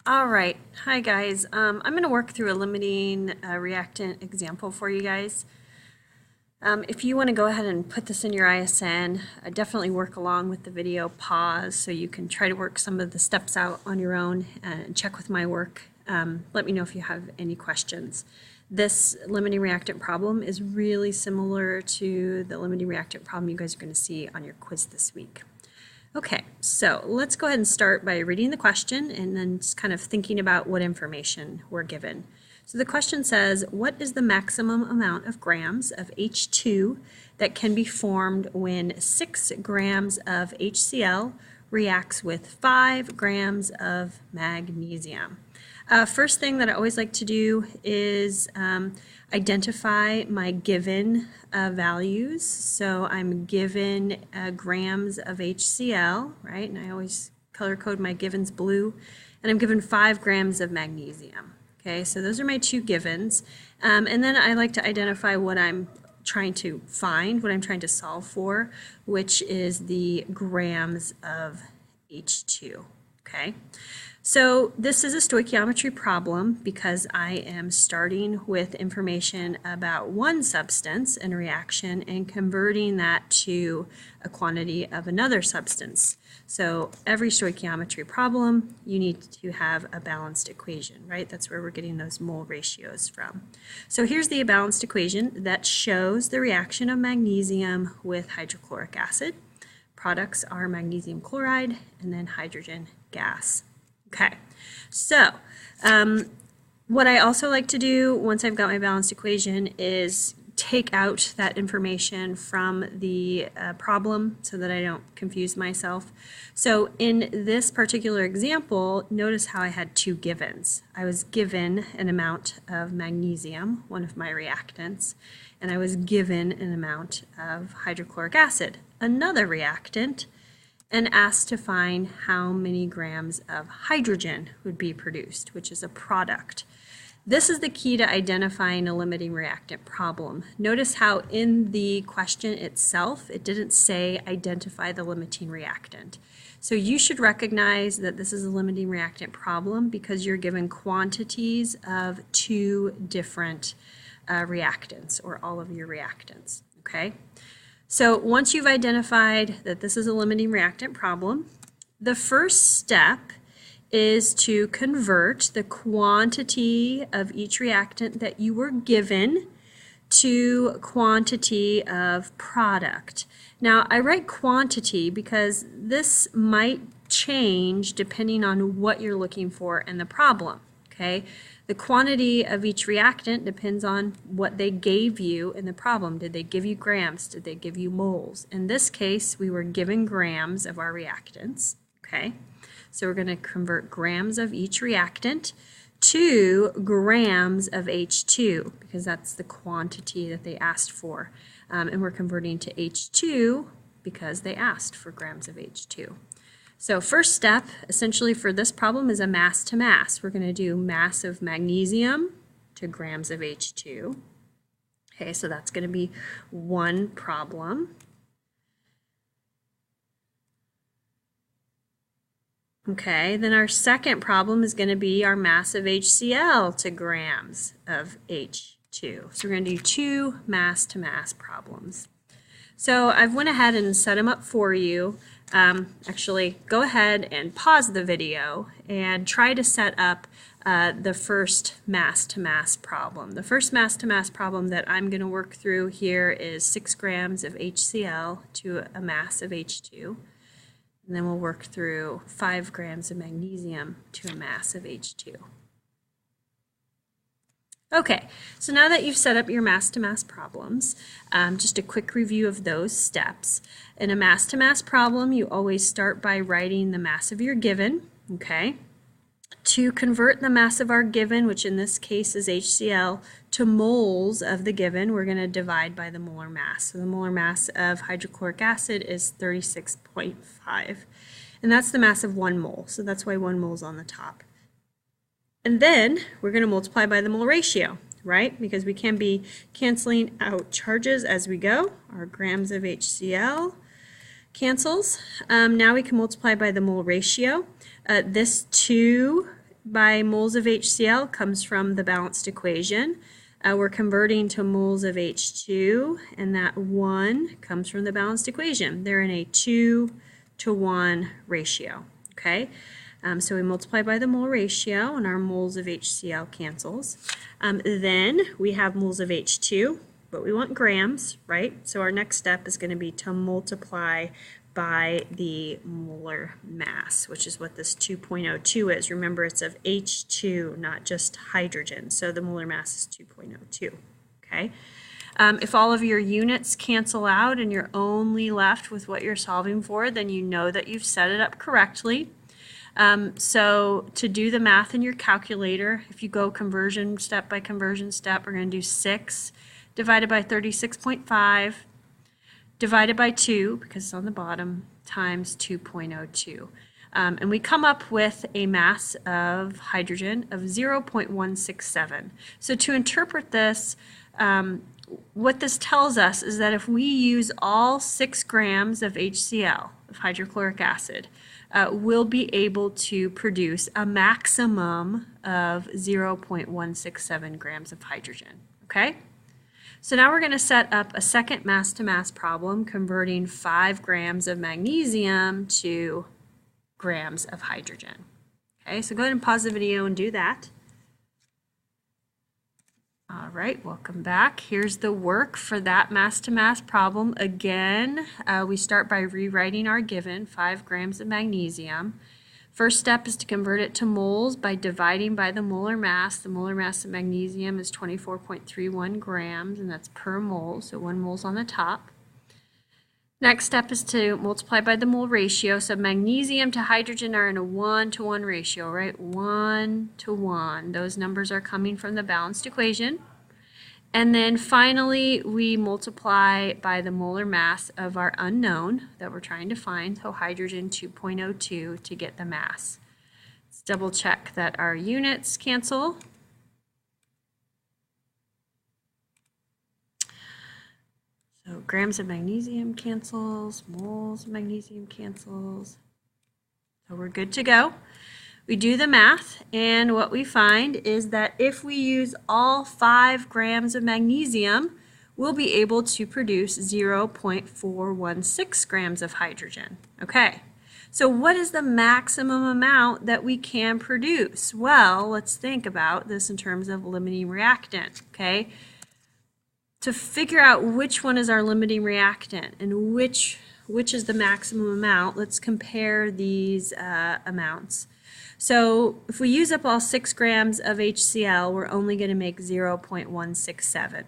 All right, hi guys. I'm going to work through a limiting reactant example for you guys. If you want to go ahead and put this in your ISN, definitely work along with the video, pause so you can try to work some of the steps out on your own and check with my work. Let me know if you have any questions. This limiting reactant problem is really similar to the limiting reactant problem you guys are going to see on your quiz this week. Okay, so let's go ahead and start by reading the question and then just kind of thinking about what information we're given. So the question says, what is the maximum amount of grams of H2 that can be formed when 6 grams of HCl reacts with 5 grams of magnesium? First thing that I always like to do is identify my given values. So I'm given grams of HCl, right? And I always color code my givens blue. And I'm given 5 grams of magnesium. Okay, so those are my two givens. And then I like to identify what I'm trying to find, what I'm trying to solve for, which is the grams of H2. Okay. So this is a stoichiometry problem because I am starting with information about one substance and reaction and converting that to a quantity of another substance. So every stoichiometry problem, you need to have a balanced equation, right? That's where we're getting those mole ratios from. So here's the balanced equation that shows the reaction of magnesium with hydrochloric acid. Products are magnesium chloride and then hydrogen gas. Okay, so what I also like to do once I've got my balanced equation is take out that information from the problem so that I don't confuse myself. So in this particular example, notice how I had two givens. I was given an amount of magnesium, one of my reactants, and I was given an amount of hydrochloric acid, another reactant, and asked to find how many grams of hydrogen would be produced, which is a product. This is the key to identifying a limiting reactant problem. Notice how in the question itself, it didn't say identify the limiting reactant. So you should recognize that this is a limiting reactant problem because you're given quantities of two different reactants or all of your reactants, okay? So once you've identified that this is a limiting reactant problem, the first step is to convert the quantity of each reactant that you were given to quantity of product. Now I write quantity because this might change depending on what you're looking for in the problem, okay? The quantity of each reactant depends on what they gave you in the problem. Did they give you grams? Did they give you moles? In this case, we were given grams of our reactants, okay? So we're going to convert grams of each reactant to grams of H2 because that's the quantity that they asked for. And we're converting to H2 because they asked for grams of H2. So first step, essentially for this problem, is a mass to mass. We're going to do mass of magnesium to grams of H2. Okay, so that's going to be one problem. Okay, then our second problem is going to be our mass of HCl to grams of H2. So we're going to do two mass to mass problems. So I've went ahead and set them up for you. Actually, go ahead and pause the video and try to set up the first mass-to-mass problem. The first mass-to-mass problem that I'm going to work through here is 6 grams of HCl to a mass of H2. And then we'll work through 5 grams of magnesium to a mass of H2. Okay, so now that you've set up your mass-to-mass problems, just a quick review of those steps. In a mass-to-mass problem, you always start by writing the mass of your given, okay? To convert the mass of our given, which in this case is HCl, to moles of the given, we're going to divide by the molar mass. So the molar mass of hydrochloric acid is 36.5, and that's the mass of 1 mole, so that's why 1 mole is on the top. And then we're going to multiply by the mole ratio, right? Because we can be canceling out charges as we go. Our grams of HCl cancels. Now we can multiply by the mole ratio. This 2 by moles of HCl comes from the balanced equation. We're converting to moles of H2, and that 1 comes from the balanced equation. They're in a 2-to-1 ratio, okay? So we multiply by the mole ratio, and our moles of HCl cancels. Then we have moles of H2, but we want grams, right? So our next step is going to be to multiply by the molar mass, which is what this 2.02 is. Remember, it's of H2, not just hydrogen. So the molar mass is 2.02, okay? If all of your units cancel out and you're only left with what you're solving for, then you know that you've set it up correctly. So to do the math in your calculator, if you go conversion step by conversion step, we're going to do 6 divided by 36.5 divided by 2, because it's on the bottom, times 2.02. And we come up with a mass of hydrogen of 0.167. So to interpret this, what this tells us is that if we use all 6 grams of HCl, of hydrochloric acid, we'll be able to produce a maximum of 0.167 grams of hydrogen, okay? So now we're going to set up a second mass-to-mass problem converting 5 grams of magnesium to grams of hydrogen. Okay, so go ahead and pause the video and do that. All right, welcome back. Here's the work for that mass-to-mass problem. Again, we start by rewriting our given, 5 grams of magnesium. First step is to convert it to moles by dividing by the molar mass. The molar mass of magnesium is 24.31 grams, and that's per mole, so 1 mole's on the top. Next step is to multiply by the mole ratio. So magnesium to hydrogen are in a 1-to-1 ratio, right? 1-to-1. Those numbers are coming from the balanced equation. And then finally, we multiply by the molar mass of our unknown that we're trying to find, so hydrogen 2.02, to get the mass. Let's double check that our units cancel. So grams of magnesium cancels, moles of magnesium cancels. So we're good to go. We do the math, and what we find is that if we use all 5 grams of magnesium, we'll be able to produce 0.416 grams of hydrogen. Okay, so what is the maximum amount that we can produce? Well, let's think about this in terms of limiting reactant, okay? To figure out which one is our limiting reactant and which is the maximum amount, let's compare these amounts. So if we use up all 6 grams of HCl, we're only going to make 0.167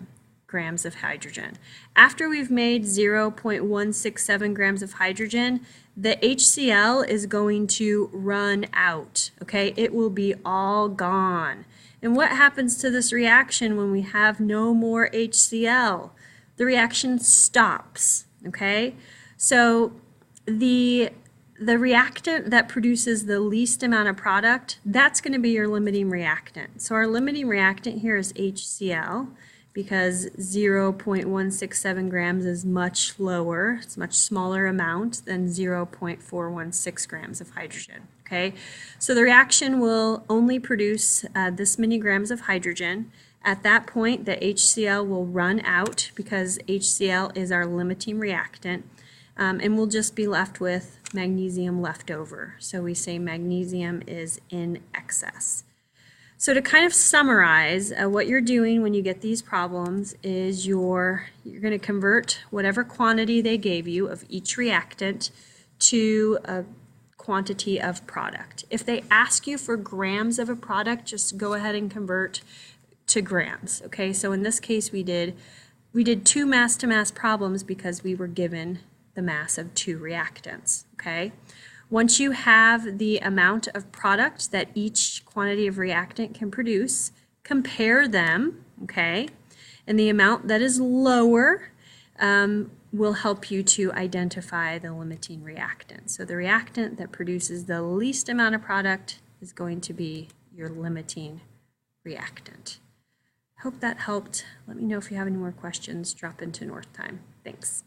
grams of hydrogen. After we've made 0.167 grams of hydrogen, the HCl is going to run out, okay? It will be all gone. And what happens to this reaction when we have no more HCl? The reaction stops, okay? So the reactant that produces the least amount of product, that's going to be your limiting reactant. So our limiting reactant here is HCl, because 0.167 grams is much lower, it's a much smaller amount than 0.416 grams of hydrogen. Okay, so the reaction will only produce this many grams of hydrogen. At that point, the HCl will run out because HCl is our limiting reactant. And we'll just be left with magnesium left over. So we say magnesium is in excess. So to kind of summarize, what you're doing when you get these problems is you're going to convert whatever quantity they gave you of each reactant to a quantity of product. If they ask you for grams of a product, just go ahead and convert to grams. Okay, so in this case we did 2 mass-to-mass problems because we were given the mass of 2 reactants, okay? Once you have the amount of product that each quantity of reactant can produce, compare them, okay? And the amount that is lower will help you to identify the limiting reactant. So the reactant that produces the least amount of product is going to be your limiting reactant. Hope that helped. Let me know if you have any more questions. Drop into North Time. Thanks.